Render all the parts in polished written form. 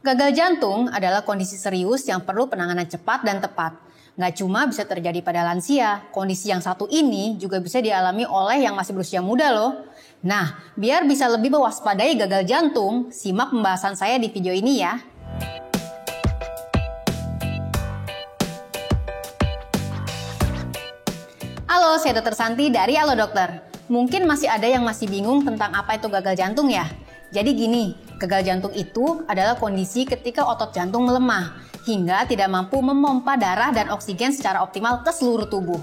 Gagal jantung adalah kondisi serius yang perlu penanganan cepat dan tepat. Nggak cuma bisa terjadi pada lansia, kondisi yang satu ini juga bisa dialami oleh yang masih berusia muda loh. Nah, biar bisa lebih mewaspadai gagal jantung, simak pembahasan saya di video ini ya. Halo, saya Dr. Santi dari Halo Dokter. Mungkin masih ada yang masih bingung tentang apa itu gagal jantung ya? Jadi gini, gagal jantung itu adalah kondisi ketika otot jantung melemah hingga tidak mampu memompa darah dan oksigen secara optimal ke seluruh tubuh.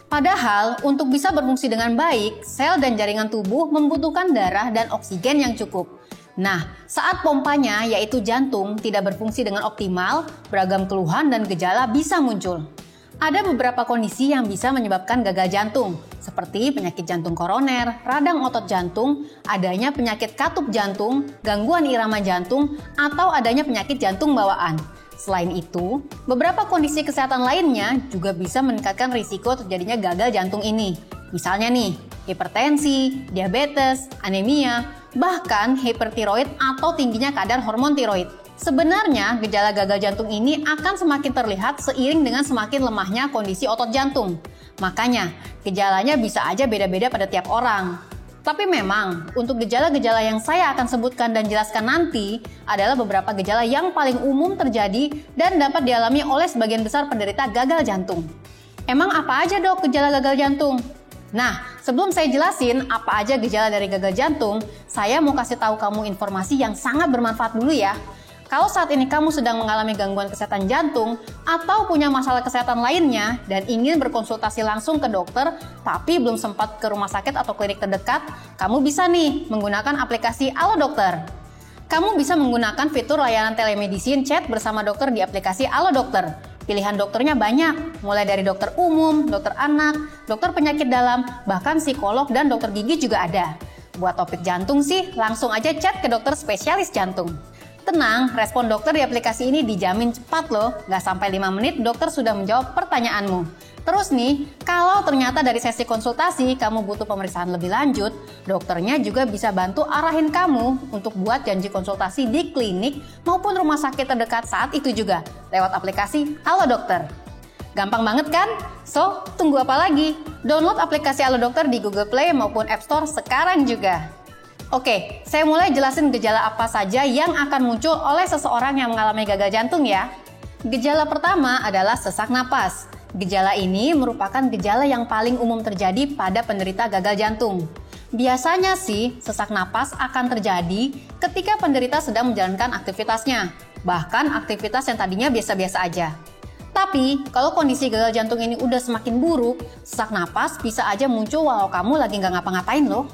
Padahal, untuk bisa berfungsi dengan baik, sel dan jaringan tubuh membutuhkan darah dan oksigen yang cukup. Nah, saat pompanya yaitu jantung tidak berfungsi dengan optimal, beragam keluhan dan gejala bisa muncul. Ada beberapa kondisi yang bisa menyebabkan gagal jantung, seperti penyakit jantung koroner, radang otot jantung, adanya penyakit katup jantung, gangguan irama jantung, atau adanya penyakit jantung bawaan. Selain itu, beberapa kondisi kesehatan lainnya juga bisa meningkatkan risiko terjadinya gagal jantung ini. Misalnya nih, hipertensi, diabetes, anemia, bahkan hipertiroid atau tingginya kadar hormon tiroid. Sebenarnya, gejala gagal jantung ini akan semakin terlihat seiring dengan semakin lemahnya kondisi otot jantung. Makanya, gejalanya bisa aja beda-beda pada tiap orang. Tapi memang, untuk gejala-gejala yang saya akan sebutkan dan jelaskan nanti adalah beberapa gejala yang paling umum terjadi dan dapat dialami oleh sebagian besar penderita gagal jantung. Emang apa aja dok gejala gagal jantung? Nah, sebelum saya jelasin apa aja gejala dari gagal jantung, saya mau kasih tahu kamu informasi yang sangat bermanfaat dulu ya. Kalau saat ini kamu sedang mengalami gangguan kesehatan jantung atau punya masalah kesehatan lainnya dan ingin berkonsultasi langsung ke dokter tapi belum sempat ke rumah sakit atau klinik terdekat, kamu bisa nih menggunakan aplikasi Halo Dokter. Kamu bisa menggunakan fitur layanan telemedicine chat bersama dokter di aplikasi Halo Dokter. Pilihan dokternya banyak, mulai dari dokter umum, dokter anak, dokter penyakit dalam, bahkan psikolog dan dokter gigi juga ada. Buat topik jantung sih, langsung aja chat ke dokter spesialis jantung. Tenang, respon dokter di aplikasi ini dijamin cepat loh. Nggak sampai 5 menit dokter sudah menjawab pertanyaanmu. Terus nih, kalau ternyata dari sesi konsultasi kamu butuh pemeriksaan lebih lanjut, dokternya juga bisa bantu arahin kamu untuk buat janji konsultasi di klinik maupun rumah sakit terdekat saat itu juga, lewat aplikasi Halo Dokter. Gampang banget kan? So, tunggu apa lagi? Download aplikasi Halo Dokter di Google Play maupun App Store sekarang juga. Oke, saya mulai jelasin gejala apa saja yang akan muncul oleh seseorang yang mengalami gagal jantung ya. Gejala pertama adalah sesak napas. Gejala ini merupakan gejala yang paling umum terjadi pada penderita gagal jantung. Biasanya sih, sesak napas akan terjadi ketika penderita sedang menjalankan aktivitasnya, bahkan aktivitas yang tadinya biasa-biasa aja. Tapi, kalau kondisi gagal jantung ini udah semakin buruk, sesak napas bisa aja muncul walau kamu lagi nggak ngapa-ngapain loh.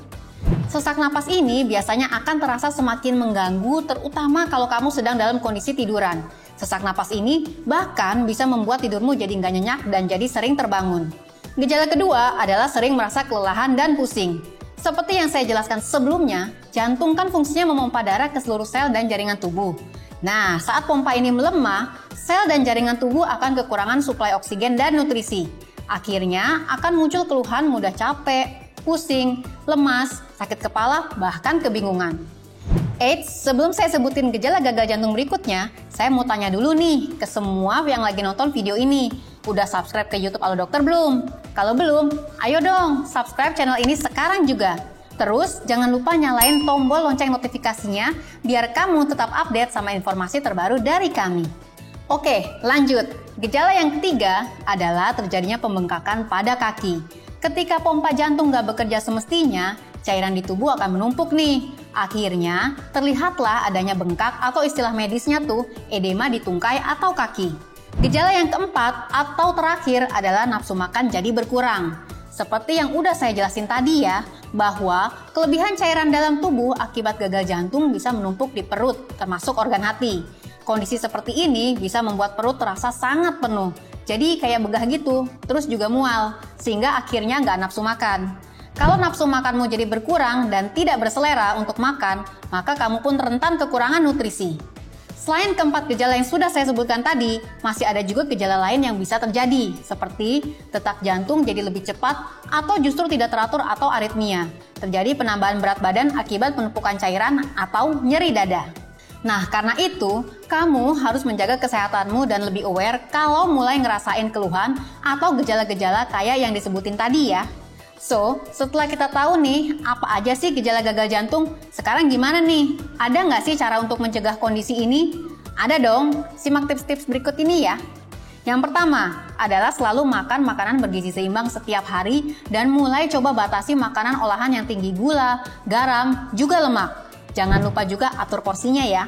Sesak napas ini biasanya akan terasa semakin mengganggu, terutama kalau kamu sedang dalam kondisi tiduran. Sesak napas ini bahkan bisa membuat tidurmu jadi nggak nyenyak dan jadi sering terbangun. Gejala kedua adalah sering merasa kelelahan dan pusing. Seperti yang saya jelaskan sebelumnya, jantung kan fungsinya memompa darah ke seluruh sel dan jaringan tubuh. Nah, saat pompa ini melemah, sel dan jaringan tubuh akan kekurangan suplai oksigen dan nutrisi. Akhirnya akan muncul keluhan mudah capek, pusing, lemas, sakit kepala, bahkan kebingungan. Eits, sebelum saya sebutin gejala gagal jantung berikutnya, saya mau tanya dulu nih ke semua yang lagi nonton video ini. Udah subscribe ke YouTube Halo Dokter belum? Kalau belum, ayo dong subscribe channel ini sekarang juga. Terus jangan lupa nyalain tombol lonceng notifikasinya biar kamu tetap update sama informasi terbaru dari kami. Oke, lanjut. Gejala yang ketiga adalah terjadinya pembengkakan pada kaki. Ketika pompa jantung nggak bekerja semestinya, cairan di tubuh akan menumpuk nih. Akhirnya, terlihatlah adanya bengkak atau istilah medisnya tuh edema di tungkai atau kaki. Gejala yang keempat atau terakhir adalah nafsu makan jadi berkurang. Seperti yang udah saya jelasin tadi ya, bahwa kelebihan cairan dalam tubuh akibat gagal jantung bisa menumpuk di perut, termasuk organ hati. Kondisi seperti ini bisa membuat perut terasa sangat penuh. Jadi kayak begah gitu, terus juga mual, sehingga akhirnya nggak nafsu makan. Kalau nafsu makanmu jadi berkurang dan tidak berselera untuk makan, maka kamu pun rentan kekurangan nutrisi. Selain keempat gejala yang sudah saya sebutkan tadi, masih ada juga gejala lain yang bisa terjadi, seperti detak jantung jadi lebih cepat atau justru tidak teratur atau aritmia. Terjadi penambahan berat badan akibat penumpukan cairan atau nyeri dada. Nah, karena itu, kamu harus menjaga kesehatanmu dan lebih aware kalau mulai ngerasain keluhan atau gejala-gejala kayak yang disebutin tadi ya. So, setelah kita tahu nih, apa aja sih gejala gagal jantung, sekarang gimana nih? Ada nggak sih cara untuk mencegah kondisi ini? Ada dong, simak tips-tips berikut ini ya. Yang pertama adalah selalu makan makanan bergizi seimbang setiap hari dan mulai coba batasi makanan olahan yang tinggi gula, garam, juga lemak. Jangan lupa juga atur porsinya ya.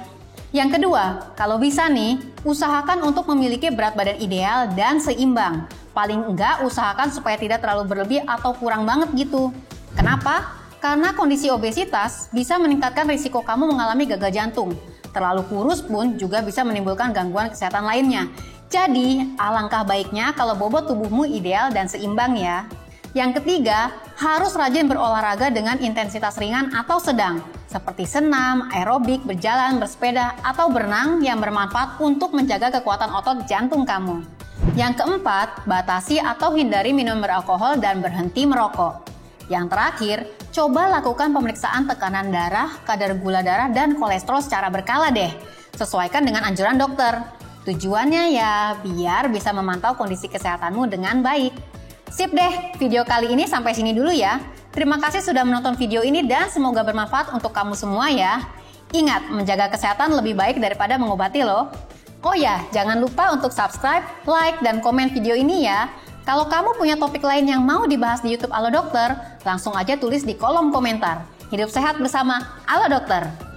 Yang kedua, kalau bisa nih, usahakan untuk memiliki berat badan ideal dan seimbang. Paling enggak usahakan supaya tidak terlalu berlebih atau kurang banget gitu. Kenapa? Karena kondisi obesitas bisa meningkatkan risiko kamu mengalami gagal jantung. Terlalu kurus pun juga bisa menimbulkan gangguan kesehatan lainnya. Jadi, alangkah baiknya kalau bobot tubuhmu ideal dan seimbang ya. Yang ketiga, harus rajin berolahraga dengan intensitas ringan atau sedang, seperti senam, aerobik, berjalan, bersepeda, atau berenang yang bermanfaat untuk menjaga kekuatan otot jantung kamu. Yang keempat, batasi atau hindari minum beralkohol dan berhenti merokok. Yang terakhir, coba lakukan pemeriksaan tekanan darah, kadar gula darah, dan kolesterol secara berkala deh. Sesuaikan dengan anjuran dokter. Tujuannya ya biar bisa memantau kondisi kesehatanmu dengan baik. Sip deh, video kali ini sampai sini dulu ya. Terima kasih sudah menonton video ini dan semoga bermanfaat untuk kamu semua ya. Ingat, menjaga kesehatan lebih baik daripada mengobati loh. Oh ya, jangan lupa untuk subscribe, like, dan komen video ini ya. Kalau kamu punya topik lain yang mau dibahas di YouTube Alo Dokter, langsung aja tulis di kolom komentar. Hidup sehat bersama Alo Dokter.